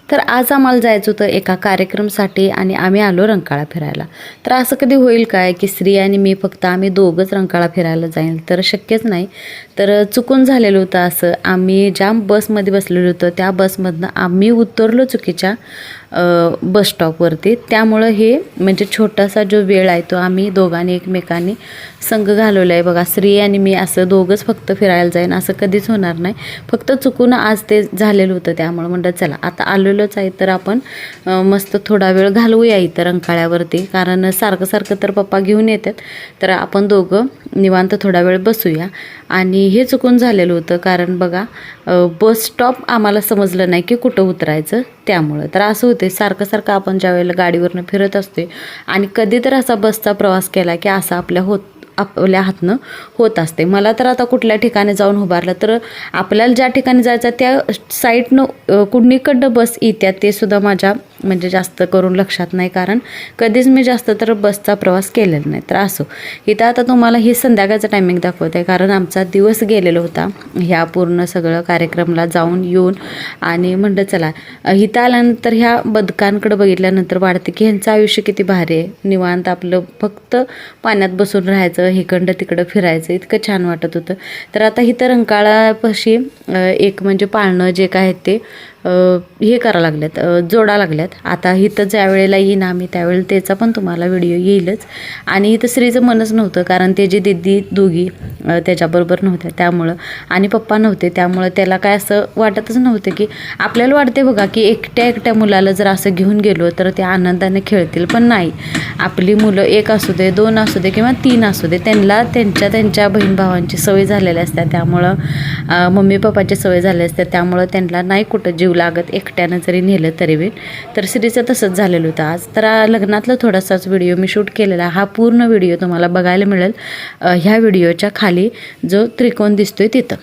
तर आज आम्हाला जायचं होतं एका कार्यक्रमासाठी आणि आम्ही आलो रंकाळा फिरायला. तर असं कधी होईल काय की श्री आणि मी फक्त आम्ही दोघंच रंकाळा फिरायला जाईल, तर शक्यच नाही. तर चुकून झालेलं होतं असं. आम्ही ज्या बसमध्ये बसलेलो होतो त्या बसमधनं आम्ही उतरलो चुकीच्या बस स्टॉपवरती. त्यामुळं हे म्हणजे छोटासा जो वेळ आहे तो आम्ही दोघांनी एकमेकांनी संग घालवला आहे बघा. श्री आणि मी असं दोघंच फक्त फिरायला जाईन असं कधीच होणार नाही. फक्त चुकून आज ते झालेलं होतं, त्यामुळं म्हणलं चला आता आलेलोच आहे तर आपण मस्त थोडा वेळ घालवूया इथं रंकाळ्यावरती. कारण सारखं सारखं तर पप्पा घेऊन येतात, तर आपण दोघं निवांत थोडा वेळ बसूया. आणि हे चुकून झालेलं होतं कारण बघा बस स्टॉप आम्हाला समजलं नाही की कुठं उतरायचं. त्यामुळं तर असं होते सारखं सारखं आपण ज्या वेळेला गाडीवरनं फिरत असते आणि कधी तर असा बसचा प्रवास केला की असा आपल्या हातनं होत असते. मला तर आता कुठल्या ठिकाणी जाऊन उभारलं तर आपल्याला ज्या ठिकाणी जायचं त्या साईडनं कुणीकडं बस येत्या ते सुद्धा माझ्या म्हणजे जास्त करून लक्षात नाही, कारण कधीच मी जास्त तर बसचा प्रवास केलेला नाही. तर असो, इथं आता तुम्हाला ही संध्याकाळचं टायमिंग दाखवते कारण आमचा दिवस गेलेला होता ह्या पूर्ण सगळं कार्यक्रमाला जाऊन येऊन. आणि म्हणलं चला इथं आल्यानंतर ह्या बदकांकडे बघितल्यानंतर वाटतं की ह्यांचं आयुष्य किती भारी आहे. निवांत आपलं फक्त पाण्यात बसून राहायचं, इकडं तिकडं फिरायचं, इतकं छान वाटत होतं. तर आता इथं रंकाळापाशी एक म्हणजे पाळणं जे काय ते हे करा लागल्यात, जोडा लागल्यात. आता इथं ज्या वेळेला येईन आम्ही त्यावेळेला त्याचा पण तुम्हाला व्हिडिओ येईलच. आणि इथं श्रीचं मनच नव्हतं कारण त्याची दिदी दोघी त्याच्याबरोबर नव्हत्या त्यामुळं, आणि पप्पा नव्हते त्यामुळं त्याला काय असं वाटतच नव्हतं. की आपल्याला वाटते बघा की एकट्या मुलाला जर असं घेऊन गेलो तर ते आनंदाने खेळतील, पण नाही. आपली मुलं एक असू दे, 2 असू दे किंवा 3 असू दे, त्यांना त्यांच्या बहीण भावांची सवय झालेली असते. त्यामुळं मम्मी पप्पाची सवय झाली असते, त्यामुळं त्यांना नाही कुठं जीव लागत एकट्यानं जरी नेलं तरी बी. तर श्रीचं तसंच झालेलं होतं आज. तर लग्नातला थोडासाच व्हिडिओ मी शूट केलेला, हा पूर्ण व्हिडिओ तुम्हाला बघायला मिळेल ह्या व्हिडिओच्या खाली जो त्रिकोण दिसतोय तिथं.